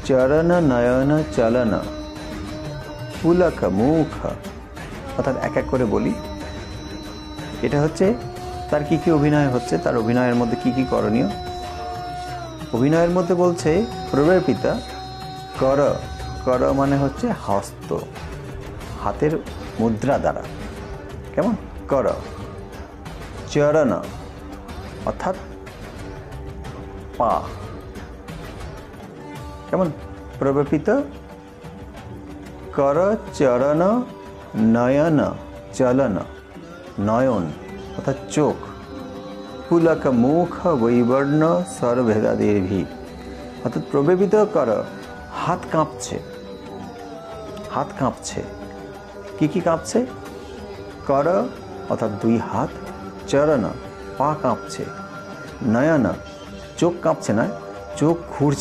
চরণ নয়ন চলন পুলক মুখ। অর্থাৎ এক এক করে বলি। এটা হচ্ছে তার কি কি অভিনয় হচ্ছে, তার অভিনয়ের মধ্যে কি কি করণীয়। অভিনয়ের মধ্যে বলছে প্রবেপিতা কর। কর মানে হচ্ছে হস্ত, হাতের মুদ্রা দ্বারা। কেমন? কর। চরণ অর্থাৎ পা। কেমন? প্রবেপিত কর চরণ নয়ন চলন। নয়ন অর্থাৎ চোখ। পুলক মুখ বৈবর্ণ স্বরভেদাদিভি। অর্থাৎ প্রবেপিত কর, হাত কাঁপছে। হাত কাঁপছে। কি কি কাঁপছে? কর অর্থাৎ দুই হাত। চরণ পা কাঁপছে। নয়ন চোখ কাঁপছে না, চোখ ঘুরছে।